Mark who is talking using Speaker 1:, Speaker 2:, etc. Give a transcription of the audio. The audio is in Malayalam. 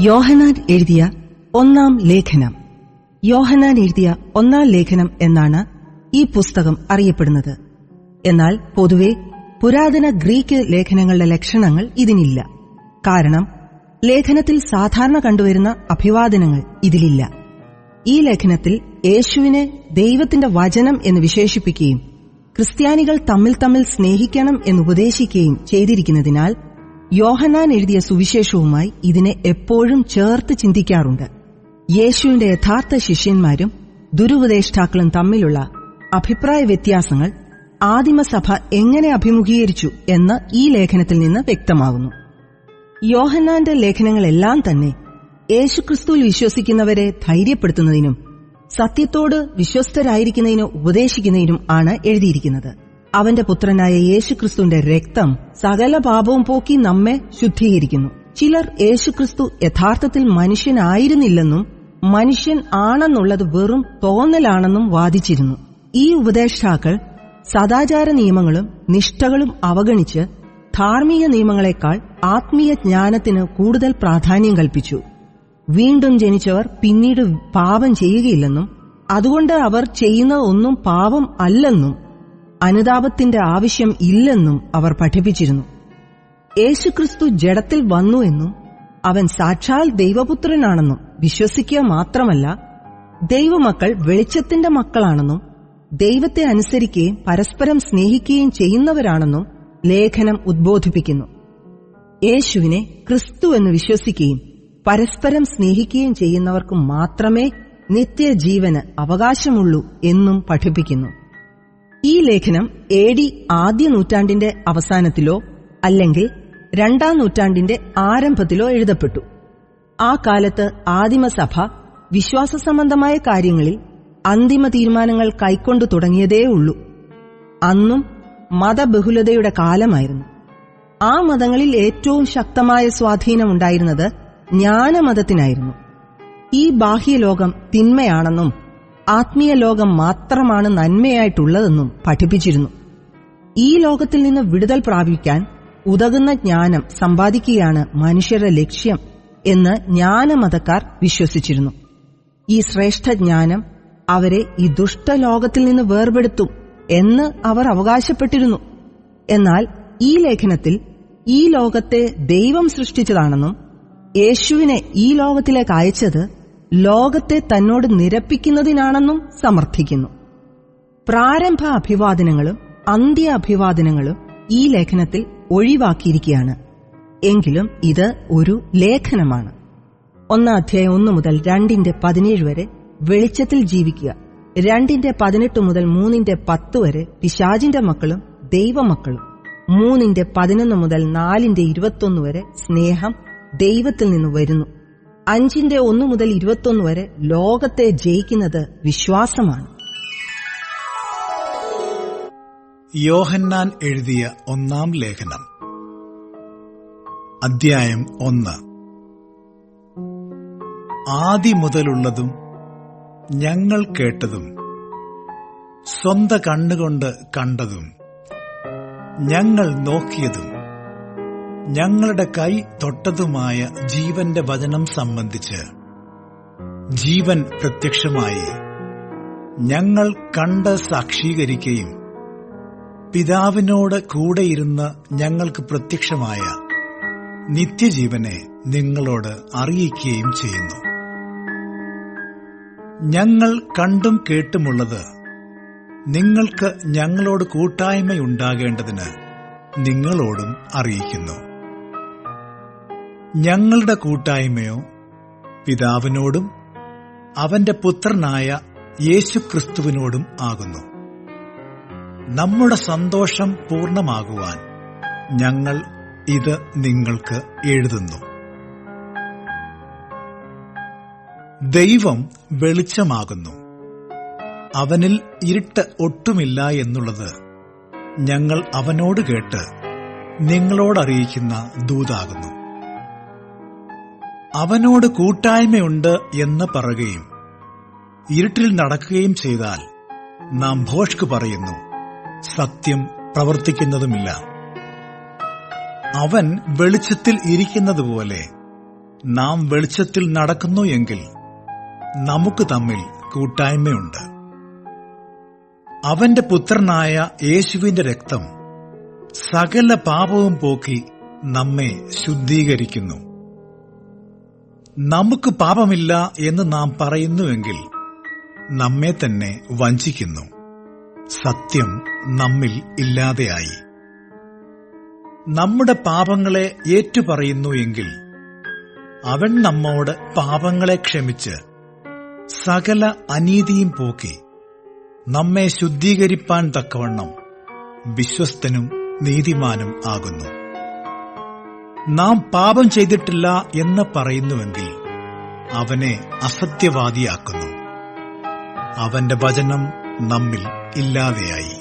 Speaker 1: യോഹന്നാൻ എഴുതിയ ഒന്നാം ലേഖനം. യോഹന്നാൻ എഴുതിയ ഒന്നാം ലേഖനം എന്നാണ് ഈ പുസ്തകം അറിയപ്പെടുന്നത്. എന്നാൽ പൊതുവെ പുരാതന ഗ്രീക്ക് ലേഖനങ്ങളുടെ ലക്ഷണങ്ങൾ ഇതിനില്ല. കാരണം ലേഖനത്തിൽ സാധാരണ കണ്ടുവരുന്ന അഭിവാദനങ്ങൾ ഇതിലില്ല. ഈ ലേഖനത്തിൽ യേശുവിനെ ദൈവത്തിന്റെ വചനം എന്ന് വിശേഷിപ്പിക്കുകയും ക്രിസ്ത്യാനികൾ തമ്മിൽ തമ്മിൽ സ്നേഹിക്കണം എന്നുപദേശിക്കുകയും ചെയ്തിരിക്കുന്നതിനാൽ യോഹന്നാൻ എഴുതിയ സുവിശേഷവുമായി ഇതിനെ എപ്പോഴും ചേർത്ത് ചിന്തിക്കാറുണ്ട്. യേശുവിന്റെ യഥാർത്ഥ ശിഷ്യന്മാരും ദുരുപദേഷ്ടാക്കളും തമ്മിലുള്ള അഭിപ്രായ വ്യത്യാസങ്ങൾ ആദിമസഭ എങ്ങനെ അഭിമുഖീകരിച്ചു എന്ന് ഈ ലേഖനത്തിൽ നിന്ന് വ്യക്തമാകുന്നു. യോഹന്നാന്റെ ലേഖനങ്ങളെല്ലാം തന്നെ യേശുക്രിസ്തുവിൽ വിശ്വസിക്കുന്നവരെ ധൈര്യപ്പെടുത്തുന്നതിനും സത്യത്തോട് വിശ്വസ്തരായിരിക്കുന്നതിനും ഉപദേശിക്കുന്നതിനും ആണ് എഴുതിയിരിക്കുന്നത്. അവന്റെ പുത്രനായ യേശുക്രിസ്തുവിന്റെ രക്തം സകല പാപവും പോക്കി നമ്മെ ശുദ്ധീകരിക്കുന്നു. ചിലർ യേശുക്രിസ്തു യഥാർത്ഥത്തിൽ മനുഷ്യനായിരുന്നില്ലെന്നും മനുഷ്യൻ ആണെന്നുള്ളത് വെറും തോന്നലാണെന്നും വാദിച്ചിരുന്നു. ഈ ഉപദേഷ്ടാക്കൾ സദാചാര നിയമങ്ങളും നിഷ്ഠകളും അവഗണിച്ച് ധാർമ്മിക നിയമങ്ങളെക്കാൾ ആത്മീയ ജ്ഞാനത്തിന് കൂടുതൽ പ്രാധാന്യം കൽപ്പിച്ചു. വീണ്ടും ജനിച്ചവർ പിന്നീട് പാപം ചെയ്യുകയില്ലെന്നും അതുകൊണ്ട് അവർ ചെയ്യുന്ന ഒന്നും പാപം അല്ലെന്നും അനുതാപത്തിന്റെ ആവശ്യം ഇല്ലെന്നും അവർ പഠിപ്പിച്ചിരുന്നു. യേശുക്രിസ്തു ജഡത്തിൽ വന്നു എന്നും അവൻ സാക്ഷാൽ ദൈവപുത്രനാണെന്നും വിശ്വസിക്കുക മാത്രമല്ല, ദൈവമക്കൾ വെളിച്ചത്തിന്റെ മക്കളാണെന്നും ദൈവത്തെ അനുസരിക്കുകയും പരസ്പരം സ്നേഹിക്കുകയും ചെയ്യുന്നവരാണെന്നും ലേഖനം ഉദ്ബോധിപ്പിക്കുന്നു. യേശുവിനെ ക്രിസ്തു എന്ന് വിശ്വസിക്കുകയും പരസ്പരം സ്നേഹിക്കുകയും ചെയ്യുന്നവർക്ക് മാത്രമേ നിത്യജീവന് അവകാശമുള്ളൂ എന്നും പഠിപ്പിക്കുന്നു. ഈ ലേഖനം AD ആദ്യ നൂറ്റാണ്ടിന്റെ അവസാനത്തിലോ അല്ലെങ്കിൽ 2-ാം നൂറ്റാണ്ടിന്റെ ആരംഭത്തിലോ എഴുതപ്പെട്ടു. ആ കാലത്ത് ആദിമസഭ വിശ്വാസ സംബന്ധമായ കാര്യങ്ങളിൽ അന്തിമ തീരുമാനങ്ങൾ കൈക്കൊണ്ടു തുടങ്ങിയതേയുള്ളൂ. അന്നും മതബഹുലതയുടെ കാലമായിരുന്നു. ആ മതങ്ങളിൽ ഏറ്റവും ശക്തമായ സ്വാധീനമുണ്ടായിരുന്നത് ജ്ഞാനമതത്തിനായിരുന്നു. ഈ ബാഹ്യലോകം തിന്മയാണെന്നും ആത്മീയ ലോകം മാത്രമാണ് നന്മയായിട്ടുള്ളതെന്നും പഠിപ്പിച്ചിരുന്നു. ഈ ലോകത്തിൽ നിന്ന് വിടുതൽ പ്രാപിക്കാൻ ഉതകുന്ന ജ്ഞാനം സമ്പാദിക്കുകയാണ് മനുഷ്യരുടെ ലക്ഷ്യം എന്ന് ജ്ഞാനമതക്കാർ വിശ്വസിച്ചിരുന്നു. ഈ ശ്രേഷ്ഠ ജ്ഞാനം അവരെ ഈ ദുഷ്ടലോകത്തിൽ നിന്ന് വേർപെടുത്തും എന്ന് അവർ അവകാശപ്പെട്ടിരുന്നു. എന്നാൽ ഈ ലേഖനത്തിൽ ഈ ലോകത്തെ ദൈവം സൃഷ്ടിച്ചതാണെന്നും യേശുവിനെ ഈ ലോകത്തിലേക്ക് അയച്ചത് ലോകത്തെ തന്നോട് നിരപ്പിക്കുന്നതിനാണെന്നും സമർത്ഥിക്കുന്നു. പ്രാരംഭ അഭിവാദനങ്ങളും അന്ത്യ അഭിവാദനങ്ങളും ഈ ലേഖനത്തിൽ ഒഴിവാക്കിയിരിക്കുകയാണ്. എങ്കിലും ഇത് ഒരു ലേഖനമാണ്. 1 അധ്യായം 1 മുതൽ 2:17 വരെ വെളിച്ചത്തിൽ ജീവിക്കുക, 2:18 മുതൽ 3:10 വരെ പിശാചിന്റെ മക്കളും ദൈവമക്കളും, 3:11 മുതൽ 4:21 വരെ സ്നേഹം ദൈവത്തിൽ നിന്ന് വരുന്നു, 5:1 മുതൽ 21 വരെ ലോകത്തെ ജയിക്കുന്നത് വിശ്വാസമാണ്.
Speaker 2: യോഹന്നാൻ എഴുതിയ ഒന്നാം ലേഖനം, അധ്യായം 1. ആദി മുതലുള്ളതും ഞങ്ങൾ കേട്ടതും സ്വന്ത കണ്ണുകൊണ്ട് കണ്ടതും ഞങ്ങൾ നോക്കിയതും ഞങ്ങളുടെ കൈ തൊട്ടതുമായ ജീവന്റെ വചനം സംബന്ധിച്ച് ജീവൻ പ്രത്യക്ഷമായി ഞങ്ങൾ കണ്ട് സാക്ഷീകരിക്കുകയും പിതാവിനോട് കൂടെയിരുന്ന് ഞങ്ങൾക്ക് പ്രത്യക്ഷമായ നിത്യജീവനെ നിങ്ങളോട് അറിയിക്കുകയും ചെയ്യുന്നു. ഞങ്ങൾ കണ്ടും കേട്ടുമുള്ളത് നിങ്ങൾക്ക് ഞങ്ങളോട് കൂട്ടായ്മയുണ്ടാകേണ്ടതിന് നിങ്ങളോടും അറിയിക്കുന്നു. ഞങ്ങളുടെ കൂട്ടായ്മയോ പിതാവിനോടും അവന്റെ പുത്രനായ യേശുക്രിസ്തുവിനോടും ആകുന്നു. നമ്മുടെ സന്തോഷം പൂർണ്ണമാകുവാൻ ഞങ്ങൾ ഇത് നിങ്ങൾക്ക് എഴുതുന്നു. ദൈവം വെളിച്ചമാകുന്നു, അവനിൽ ഇരുട്ട് ഒട്ടുമില്ല എന്നുള്ളത് ഞങ്ങൾ അവനോട് കേട്ട് നിങ്ങളോടറിയിക്കുന്ന ദൂതാകുന്നു. അവനോട് കൂട്ടായ്മയുണ്ട് എന്ന് പറയുകയും ഇരുട്ടിൽ നടക്കുകയും ചെയ്താൽ നാം ഭോഷ്ക് പറയുന്നു, സത്യം പ്രവർത്തിക്കുന്നതുമില്ല. അവൻ വെളിച്ചത്തിൽ ഇരിക്കുന്നതുപോലെ നാം വെളിച്ചത്തിൽ നടക്കുന്നു എങ്കിൽ നമുക്ക് തമ്മിൽ കൂട്ടായ്മയുണ്ട്. അവന്റെ പുത്രനായ യേശുവിന്റെ രക്തം സകല പാപവും പോക്കി നമ്മെ ശുദ്ധീകരിക്കുന്നു. നമുക്ക് പാപമില്ല എന്ന് നാം പറയുന്നുവെങ്കിൽ നമ്മെ തന്നെ വഞ്ചിക്കുന്നു, സത്യം നമ്മിൽ ഇല്ലാതെയായി. നമ്മുടെ പാപങ്ങളെ ഏറ്റുപറയുന്നു എങ്കിൽ അവൻ നമ്മോട് പാപങ്ങളെ ക്ഷമിച്ച് സകല അനീതിയും പോക്കി നമ്മെ ശുദ്ധീകരിപ്പാൻ തക്കവണ്ണം വിശ്വസ്തനും നീതിമാനും ആകുന്നു. നാം പാപം ചെയ്തിട്ടില്ല എന്ന് പറയുന്നുവെങ്കിൽ അവനെ അസത്യവാദിയാക്കുന്നു, അവന്റെ വചനം നമ്മിൽ ഇല്ലാതെയായി.